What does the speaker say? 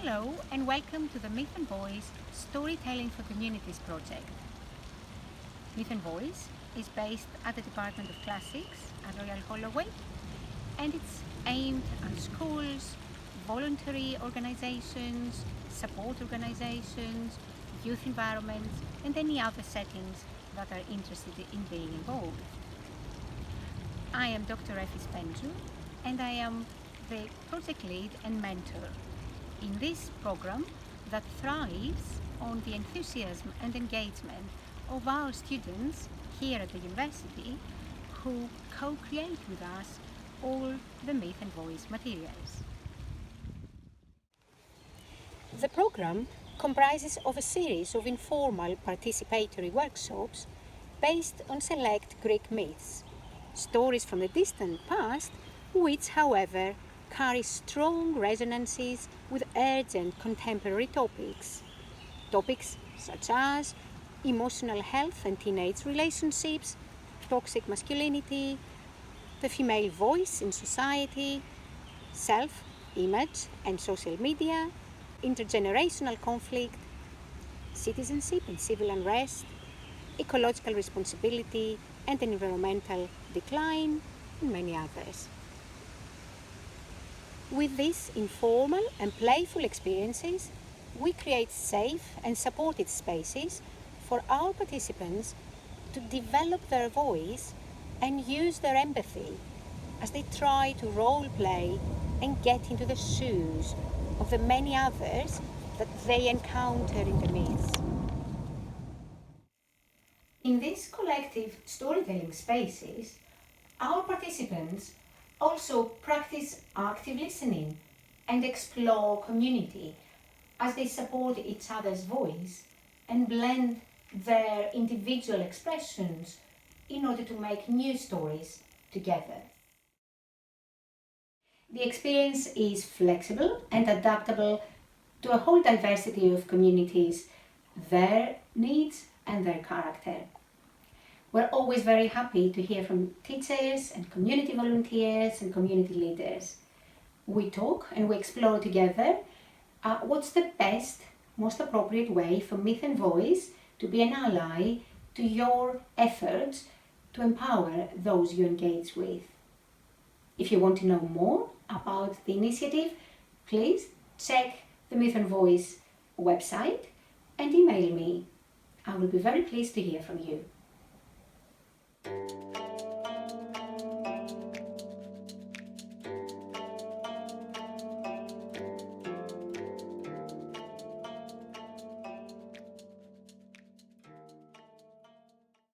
Hello and welcome to the Myth and Voice Storytelling for Communities project. Myth and Voice is based at the Department of Classics at Royal Holloway, and it's aimed at schools, voluntary organizations, support organizations, youth environments and any other settings that are interested in being involved. I am Dr Efi Spentzou and I am the project lead and mentor in this program that thrives on the enthusiasm and engagement of our students here at the university who co-create with us all the Myth and Voice materials. The program comprises of a series of informal participatory workshops based on select Greek myths, stories from the distant past, which, however, carry strong resonances with urgent contemporary topics. Topics such as emotional health and teenage relationships, toxic masculinity, the female voice in society, self-image and social media, intergenerational conflict, citizenship and civil unrest, ecological responsibility and environmental decline, and many others. With these informal and playful experiences, we create safe and supported spaces for our participants to develop their voice and use their empathy as they try to role play and get into the shoes of the many others that they encounter in the myths. In these collective storytelling spaces, our participants also practice active listening and explore community as they support each other's voice and blend their individual expressions in order to make new stories together. The experience is flexible and adaptable to a whole diversity of communities, their needs and their character. We're always very happy to hear from teachers and community volunteers and community leaders. We talk and we explore together what's the best, most appropriate way for Myth and Voice to be an ally to your efforts to empower those you engage with. If you want to know more about the initiative, please check the Myth and Voice website and email me. I will be very pleased to hear from you.